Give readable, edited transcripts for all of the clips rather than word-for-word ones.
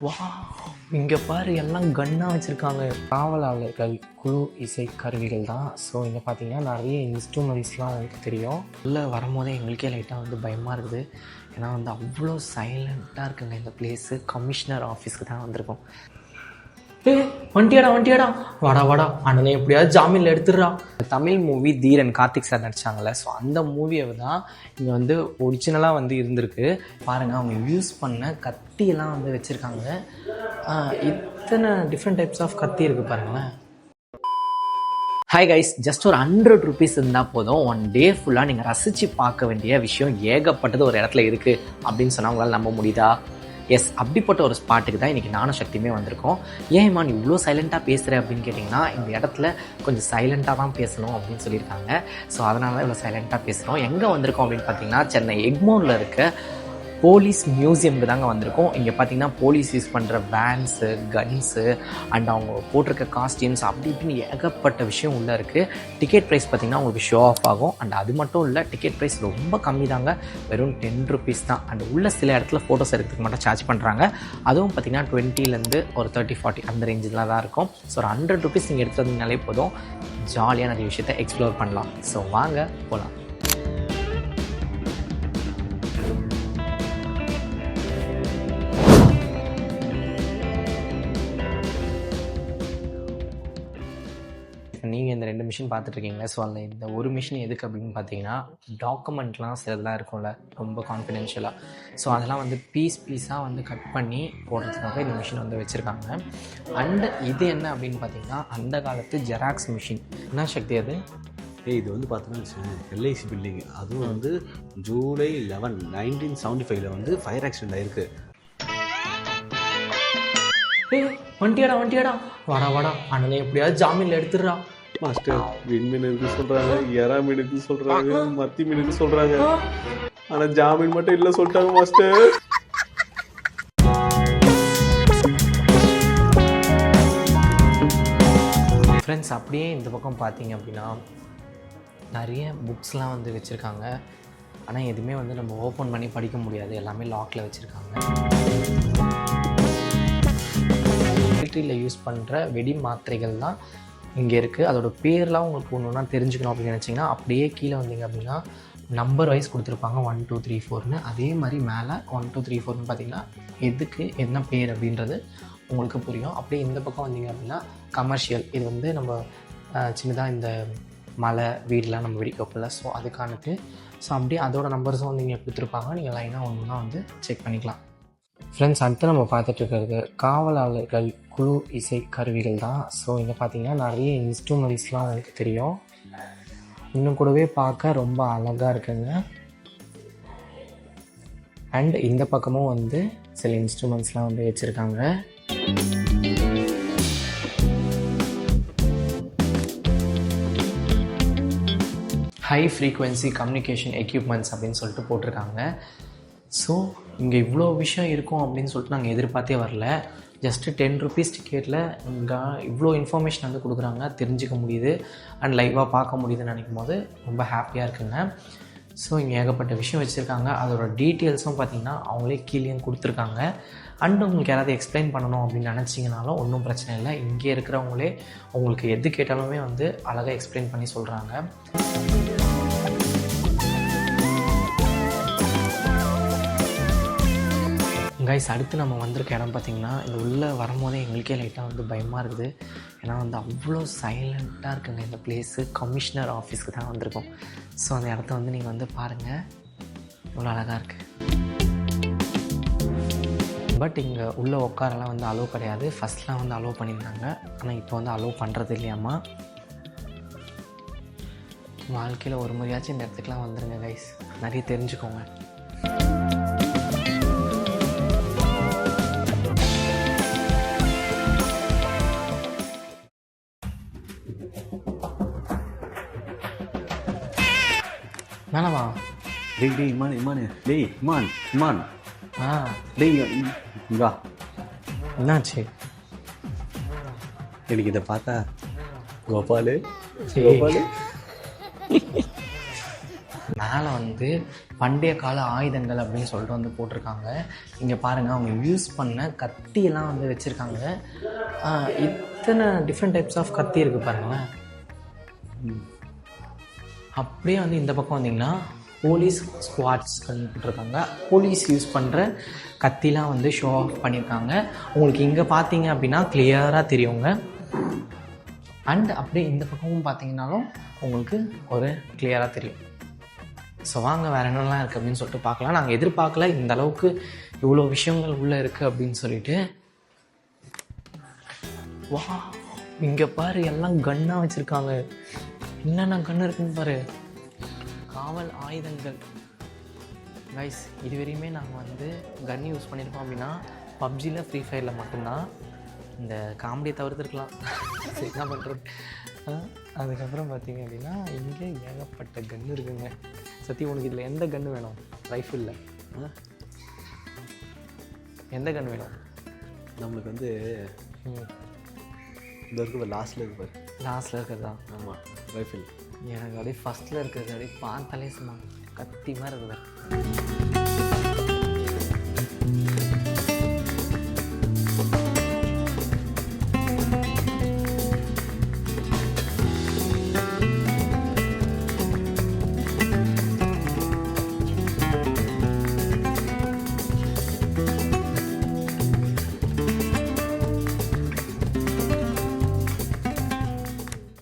இங்கே பாரு எல்லாம் கன்னாக வச்சுருக்காங்க. காவலாளர்கள் குழு இசை கருவிகள் தான். ஸோ இங்கே பார்த்தீங்கன்னா நிறைய இன்ஸ்ட்ருமெண்ட்ஸ்லாம் உங்களுக்கு தெரியும். உள்ளே வரும்போதே எங்களுக்கே லைட்டாக வந்து பயமாக இருக்குது. ஏன்னா வந்து அவ்வளோ சைலண்ட்டாக இருக்குங்க இந்த பிளேஸு. கமிஷனர் ஆஃபீஸ்க்கு தான் வந்திருக்கோம். வண்டியாடா வாடா அண்ணனே எப்படியாவது ஜாமீனில் எடுத்துடுறா. தமிழ் மூவி தீரன் கார்த்திக் சார் நடிச்சாங்கல்ல, ஸோ அந்த மூவியை தான் இங்கே வந்து ஒரிஜினலாக வந்து இருந்திருக்கு. பாருங்கள், அவங்க யூஸ் பண்ண கத்தியெல்லாம் வந்து வச்சுருக்காங்க. இத்தனை டிஃப்ரெண்ட் டைப்ஸ் ஆஃப் கத்தி இருக்குது பாருங்களேன். ஹாய் கைஸ், ஜஸ்ட் ஒரு 100 rupees இருந்தால் போதும், ஒன் டே ஃபுல்லாக நீங்கள் ரசித்து பார்க்க வேண்டிய விஷயம் ஏகப்பட்டது ஒரு இடத்துல இருக்குது அப்படின்னு சொன்னால் உங்களால் நம்ப முடியுதா? எஸ், அப்படிப்பட்ட ஒரு ஸ்பாட்டுக்கு தான் இன்றைக்கி நானும் சக்தியுமே வந்திருக்கோம். ஏன்மா நீ இவ்வளோ சைலண்ட்டாக பேசுகிற அப்படின்னு கேட்டிங்கன்னா, இந்த இடத்துல கொஞ்சம் சைலண்ட்டாக தான் பேசணும் அப்படின்னு சொல்லியிருக்காங்க. ஸோ அதனால தான் இவ்வளோ சைலண்ட்டாக பேசுகிறோம். எங்கே வந்திருக்கோம் அப்படின்னு பார்த்தீங்கன்னா, சென்னை எக்மோரில் இருக்க போலீஸ் மியூசியமுக்கு தாங்க வந்திருக்கோம். இங்கே பார்த்தீங்கன்னா போலீஸ் யூஸ் பண்ணுற வேன்ஸு, கன்ஸு அண்ட் அவங்க போட்டிருக்க காஸ்டியூம்ஸ் அப்படி இப்படின்னு ஏகப்பட்ட விஷயம் உள்ளே இருக்குது. டிக்கெட் ப்ரைஸ் பார்த்திங்கன்னா உங்களுக்கு ஷோ ஆஃப் ஆகும். அண்ட் அது மட்டும் இல்லை, டிக்கெட் ப்ரைஸ் ரொம்ப கம்மி தாங்க, வெறும் 10 rupees தான். அண்ட் உள்ள சில இடத்துல ஃபோட்டோஸ் எடுக்கிறதுக்கு மட்டும் சார்ஜ் பண்ணுறாங்க. அதுவும் பார்த்திங்கன்னா 20லேருந்து ஒரு 30-40 அந்த ரேஞ்சில் தான் இருக்கும். ஸோ ஒரு 100 rupees நீங்கள் எடுத்துகிட்டு வந்தீங்கனாலே போதும், ஜாலியாக நிறைய விஷயத்தை எக்ஸ்ப்ளோர் பண்ணலாம். ஸோ வாங்க போகலாம். நீங்கள் இந்த 2 மிஷின் பார்த்துட்ருக்கீங்களே, ஸோ அதில் இந்த ஒரு மிஷின் எதுக்கு அப்படின்னு பார்த்தீங்கன்னா, டாக்குமெண்ட்லாம் சிலதெல்லாம் இருக்கும்ல ரொம்ப கான்ஃபிடென்ஷியலாக, ஸோ அதெல்லாம் வந்து பீஸாக வந்து கட் பண்ணி போடுறதுக்காக இந்த மிஷின் வந்து வச்சுருக்காங்க. அண்ட் இது என்ன அப்படின்னு பார்த்தீங்கன்னா, அந்த காலத்து ஜெராக்ஸ் மிஷின். என்ன சக்தி அது? இது வந்து பார்த்தீங்கன்னா எல்ஐசி பில்டிங், அதுவும் வந்து ஜூலை 11, 1975 வந்து ஃபயர் ஆக்சிடென்ட் ஆயிருக்கு. வண்டியாடா வாடா அண்ணனே எப்படியாவது ஜாமீனில் எடுத்துடுறா. மாஸ்டர், விண்மீன் இருக்கு சொல்கிறாங்க, எறா மீனுக்கு சொல்கிறாங்க, மத்தி மீனுக்கு சொல்கிறாங்க, ஆனால் ஜாமீன் மட்டும் இல்லை சொல்லிட்டாங்க மாஸ்டர். ஃப்ரெண்ட்ஸ், அப்படியே இந்த பக்கம் பார்த்தீங்க அப்படின்னா நிறைய புக்ஸ்லாம் வந்து வச்சுருக்காங்க. ஆனால் எதுவுமே வந்து நம்ம ஓப்பன் பண்ணி படிக்க முடியாது, எல்லாமே லாக்கில் வச்சுருக்காங்க. மிலிட்ரியில் யூஸ் பண்ணுற வெடி மாத்திரைகள் தான் இங்கே இருக்குது. அதோட பேர்லாம் உங்களுக்கு ஒன்று தெரிஞ்சுக்கணும் அப்படின்னு நினச்சிங்கன்னா, அப்படியே கீழே வந்தீங்க அப்படின்னா நம்பர் வைஸ் கொடுத்துருப்பாங்க 1 2 3 4ன்னு. அதே மாதிரி மேலே 1 2 3 4ன்னு பார்த்தீங்கன்னா எதுக்கு என்ன பேர் அப்படின்றது உங்களுக்கு புரியும். அப்படியே இந்த பக்கம் வந்தீங்க அப்படின்னா கமர்ஷியல், இது வந்து நம்ம சின்னதாக இந்த மலை வீடெலாம் நம்ம வெடிக்க வைப்பல, ஸோ அதுக்கானது. ஸோ அப்படியே அதோட நம்பர்ஸும் வந்து இங்கே கொடுத்துருப்பாங்க. நீங்கள் லைனாக ஒன்று தான் வந்து செக் பண்ணிக்கலாம். ஃப்ரெண்ட்ஸ், அடுத்து நம்ம பார்த்துட்டு இருக்கிறது காவலாளர்கள் குழு இசை கருவிகள் தான். ஸோ இங்கே பார்த்தீங்கன்னா நிறைய இன்ஸ்ட்ருமெண்ட்ஸ்லாம் உங்களுக்கு தெரியும். இன்னும் கூடவே பார்க்க ரொம்ப அழகாக இருக்குங்க. அண்ட் இந்த பக்கமும் வந்து சில இன்ஸ்ட்ருமெண்ட்ஸ்லாம் வந்து வச்சுருக்காங்க. ஹை ஃப்ரீக்வன்சி கம்யூனிகேஷன் எக்யூப்மெண்ட்ஸ் அப்படின்னு சொல்லிட்டு போட்டிருக்காங்க. ஸோ இங்கே இவ்வளோ விஷயம் இருக்கும் அப்படின்னு சொல்லிட்டு நாங்கள் எதிர்பார்த்தே வரல. ஜஸ்ட்டு 10 rupees டிக்கெட்டில் இங்கே இவ்வளோ இன்ஃபர்மேஷன் வந்து கொடுக்குறாங்க, தெரிஞ்சிக்க முடியுது அண்ட் லைவாக பார்க்க முடியுதுன்னு நினைக்கும் போது ரொம்ப ஹாப்பியாக இருக்குங்க. ஸோ இங்கே ஏகப்பட்ட விஷயம் வச்சுருக்காங்க. அதோட டீட்டெயில்ஸும் பார்த்திங்கன்னா அவங்களே கீழேயும் கொடுத்துருக்காங்க. அண்ட் உங்களுக்கு யாராவது எக்ஸ்பிளைன் பண்ணணும் அப்படின்னு நினச்சிங்கனாலும் ஒன்றும் பிரச்சனை இல்லை, இங்கே இருக்கிறவங்களே உங்களுக்கு எது கேட்டாலுமே வந்து அழகாக எக்ஸ்பிளைன் பண்ணி சொல்கிறாங்க. கைஸ், அடுத்து நம்ம வந்திருக்க இடம் பார்த்திங்கன்னா, இந்த உள்ளே வரும்போதே எங்களுக்கே லைட்டாக வந்து பயமாக இருக்குது. ஏன்னா வந்து அவ்வளோ சைலண்ட்டாக இருக்குங்க இந்த பிளேஸு. கமிஷனர் ஆஃபீஸ்க்கு தான் வந்திருக்கோம். ஸோ அந்த இடத்த வந்து நீங்கள் வந்து பாருங்கள், இவ்வளோ அழகாக இருக்குது. பட் இங்கே உள்ளே உட்காரெல்லாம் வந்து அலோவ் கிடையாது. ஃபஸ்ட்லாம் வந்து அலோவ் பண்ணியிருந்தாங்க, ஆனால் இப்போ வந்து அலோவ் பண்ணுறது இல்லையாம்மா. வாழ்க்கையில் ஒரு முறையாச்சும் இந்த இடத்துக்குலாம் வந்துடுங்க கைஸ், நிறைய தெரிஞ்சுக்கோங்க. மேலவா? டேய் இமான் டேய் இமான் டேய் வா. என்னாச்சு? எனக்கு இதை பார்த்தா கோபாலு மேலே வந்து பண்டைய கால ஆயுதங்கள் அப்படின்னு சொல்லிட்டு வந்து போட்டிருக்காங்க. இங்கே பாருங்கள், அவங்க யூஸ் பண்ண கத்தியெல்லாம் வந்து வச்சுருக்காங்க. இத்தனை டிஃப்ரெண்ட் டைப்ஸ் ஆஃப் கத்தி இருக்குது பாருங்களேன். அப்படியே வந்து இந்த பக்கம் வந்தீங்கன்னா போலீஸ் ஸ்குவாட்ஸ் அப்படின்னு போட்டிருக்காங்க. போலீஸ் யூஸ் பண்ணுற கத்திலாம் வந்து ஷோ ஆஃப் பண்ணியிருக்காங்க. உங்களுக்கு இங்கே பார்த்தீங்க அப்படின்னா கிளியராக தெரியுங்க. அண்ட் அப்படியே இந்த பக்கமும் பார்த்தீங்கன்னாலும் உங்களுக்கு ஒரு கிளியராக தெரியும். ஸோ வாங்க வேறு என்னெல்லாம் இருக்குது அப்படின்னு சொல்லிட்டு பார்க்கலாம். நாங்கள் எதிர்பார்க்கல இந்த அளவுக்கு இவ்வளோ விஷயங்கள் உள்ளே இருக்குது அப்படின்னு சொல்லிட்டு. வா, இங்கே பாரு, எல்லாம் கன்னாக வச்சுருக்காங்க. என்னென்ன கன்று இருக்குன்னு பாரு, காவல் ஆயுதங்கள். கைஸ், இதுவரையுமே நாங்கள் வந்து கன் யூஸ் பண்ணியிருக்கோம் அப்படின்னா பப்ஜியில், ஃப்ரீ ஃபயரில் மட்டும்தான். இந்த காமெடியை தவிர்த்துருக்கலாம். சரி, என்ன பண்ணுறது. அதுக்கப்புறம் பார்த்தீங்க அப்படின்னா இங்கே ஏகப்பட்ட கன்று இருக்குங்க. சத்தி, உனக்கு இதில் எந்த கன்று வேணும்? ரைஃபிளில் எந்த கன்று வேணும்? நம்மளுக்கு வந்து இந்த இருக்குது, லாஸ்ட்டில் இருக்கு பாரு. லாஸ்ட்டில் இருக்கிறதா? ஆமாம், ரைஃபிள். எனக்கு அப்படியே ஃபஸ்ட்டில் இருக்கிறது அப்படியே பார்த்தாலே சும்மா கத்தி மாதிரி இருக்குது.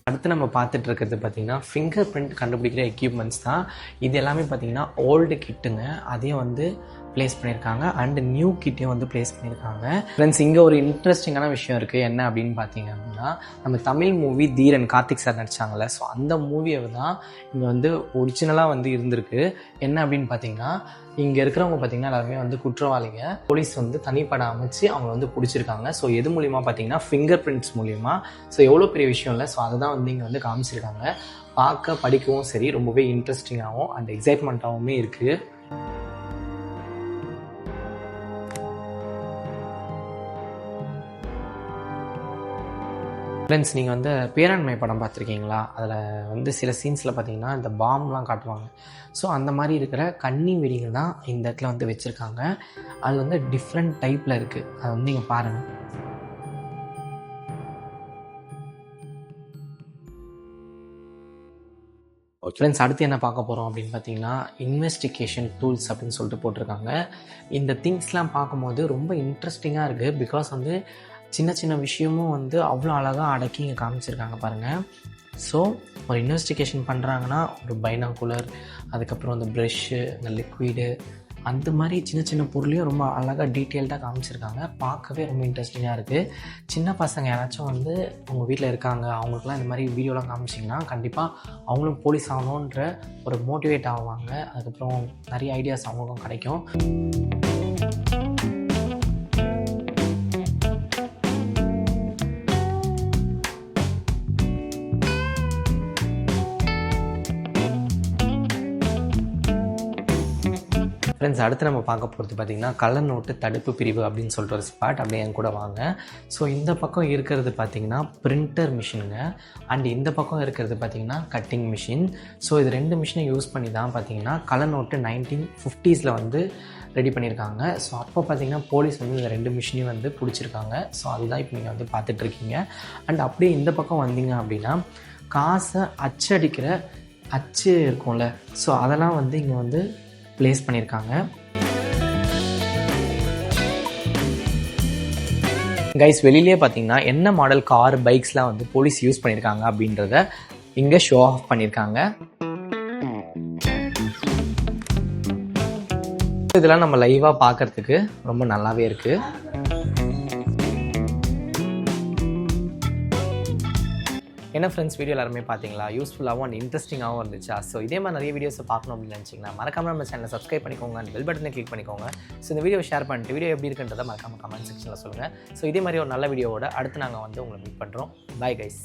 அடுத்து நம்ம பார்த்துட்டு இருக்கிறது பார்த்தீங்கன்னா ஃபிங்கர் பிரிண்ட் கண்டுபிடிக்கிற எக்யூப்மெண்ட்ஸ் தான். இது எல்லாமே பார்த்தீங்கன்னா ஓல்டு கிட்டுங்க. அதையும் வந்து ப்ளேஸ் பண்ணியிருக்காங்க. அண்ட் நியூ கிட்டையும் வந்து ப்ளேஸ் பண்ணியிருக்காங்க. ஃப்ரெண்ட்ஸ், இங்கே ஒரு இன்ட்ரெஸ்டிங்கான விஷயம் இருக்குது. என்ன அப்படின்னு பார்த்தீங்க அப்படின்னா, நம்ம தமிழ் மூவி தீரன் கார்த்திக் சார் நடித்தாங்கல்ல, ஸோ அந்த மூவியை தான் இங்கே வந்து ஒரிஜினலாக வந்து இருந்திருக்கு. என்ன அப்படின்னு பார்த்தீங்கன்னா, இங்கே இருக்கிறவங்க பார்த்தீங்கன்னா எல்லாருமே வந்து குற்றவாளிங்க. போலீஸ் வந்து தனிப்படம் அமைச்சு அவங்க வந்து பிடிச்சிருக்காங்க. ஸோ எது மூலிமா பார்த்தீங்கன்னா ஃபிங்கர் பிரிண்ட்ஸ் மூலிமா. ஸோ எவ்வளோ பெரிய விஷயம் இல்லை. ஸோ அதை தான் வந்து இங்கே வந்து காமிச்சிருக்காங்க. பார்க்க படிக்கவும் சரி, ரொம்பவே இன்ட்ரெஸ்டிங்காகவும் அண்ட் எக்ஸைட்மெண்ட்டாகவுமே இருக்குது. ஃப்ரெண்ட்ஸ், நீங்கள் வந்து பேராண்மை படம் பார்த்துருக்கீங்களா? அதில் வந்து சில சீன்ஸில் பார்த்தீங்கன்னா இந்த பாம்லாம் காட்டுவாங்க. ஸோ அந்த மாதிரி இருக்கிற கன்னி வெடிகள் தான் இந்த இடத்துல வந்து வச்சுருக்காங்க. அது வந்து டிஃப்ரெண்ட் டைப்பில் இருக்குது. அதை வந்து நீங்கள் பாருங்கள். ஃப்ரெண்ட்ஸ், அடுத்து என்ன பார்க்க போகிறோம் அப்படின்னு பார்த்தீங்கன்னா இன்வெஸ்டிகேஷன் டூல்ஸ் அப்படின்னு சொல்லிட்டு போட்டிருக்காங்க. இந்த திங்ஸ்லாம் பார்க்கும்போது ரொம்ப இன்ட்ரெஸ்டிங்காக இருக்குது. பிகாஸ் வந்து சின்ன சின்ன விஷயமும் வந்து அவ்வளோ அழகாக அடக்கி இங்கே காமிச்சிருக்காங்க பாருங்கள். ஸோ ஒரு இன்வெஸ்டிகேஷன் பண்ணுறாங்கன்னா ஒரு பைனாகுலர், அதுக்கப்புறம் அந்த ப்ரெஷ்ஷு, இந்த லிக்விடு, அந்த மாதிரி சின்ன சின்ன பொருளையும் ரொம்ப அழகாக டீட்டெயில்டாக காமிச்சிருக்காங்க. பார்க்கவே ரொம்ப இன்ட்ரெஸ்டிங்காக இருக்குது. சின்ன பசங்க யாராச்சும் வந்து உங்கள் வீட்டில் இருக்காங்க, அவங்களுக்குலாம் இந்த மாதிரி வீடியோலாம் காமிச்சிங்கன்னா கண்டிப்பாக அவங்களும் போலீஸ் ஆகணுன்ற ஒரு மோட்டிவேட் ஆவாங்க. அதுக்கப்புறம் நிறைய ஐடியாஸ் அவங்களுக்கும் கிடைக்கும். ஃப்ரெண்ட்ஸ், அடுத்து நம்ம பார்க்க போகிறது பார்த்திங்கன்னா கள்ள நோட்டு தடுப்பு பிரிவு அப்படின்னு சொல்லிட்டு ஒரு ஸ்பாட். அப்படியே என் கூட வாங்க. ஸோ இந்த பக்கம் இருக்கிறது பார்த்திங்கன்னா பிரிண்டர் மிஷினுங்க. அண்ட் இந்த பக்கம் இருக்கிறது பார்த்திங்கன்னா கட்டிங் மிஷின். ஸோ இது ரெண்டு மிஷினை யூஸ் பண்ணி தான் பார்த்திங்கன்னா கள்ள நோட்டு 1950s வந்து ரெடி பண்ணியிருக்காங்க. ஸோ அப்போ பார்த்திங்கன்னா போலீஸ் வந்து இந்த ரெண்டு மிஷினையும் வந்து பிடிச்சிருக்காங்க. ஸோ அதுதான் இப்போ நீங்கள் வந்து பார்த்துட்ருக்கீங்க. அண்ட் அப்படியே இந்த பக்கம் வந்தீங்க அப்படின்னா காசை அச்சடிக்கிற அச்சு இருக்கும்ல, ஸோ அதெல்லாம் வந்து இங்கே வந்து ப்ளேஸ் பண்ணியிருக்காங்க. கைஸ், வெளியிலே பார்த்தீங்கன்னா என்ன மாடல் கார், பைக்ஸ்லாம் வந்து போலீஸ் யூஸ் பண்ணியிருக்காங்க அப்படின்றத இங்கே ஷோ ஆஃப் பண்ணியிருக்காங்க. இதெல்லாம் நம்ம லைவாக பார்க்கறதுக்கு ரொம்ப நல்லாவே இருக்குது. என்ன ஃப்ரெண்ட்ஸ், வீடியோ எல்லாருமே பார்த்தீங்களா? யூஸ்ஃபுல்லாகவும் அண்ட் இன்ட்ரெஸ்டிங்காகவும் இருந்துச்சா? ஸோ இதே மாதிரி நிறைய வீடியோஸை பார்க்கணும் அப்படின்னு நினச்சிங்கன்னா மறக்காமல் நம்ம சேனலை சப்ஸ்கிரைப் பண்ணிக்கோங்க அண்ட் பெல் பட்டனை கிளிக் பண்ணிக்கோங்க. ஸோ இந்த வீடியோ ஷேர் பண்ணிட்டு வீடியோ எப்படி இருக்குன்றதை மறக்காமல் கமெண்ட் செக்ஷனில் சொல்லுங்கள். ஸோ இதே மாதிரி ஒரு நல்ல வீடியோவோட அடுத்து நாங்கள் வந்து உங்களை மீட் பண்ணுறோம். Bye guys.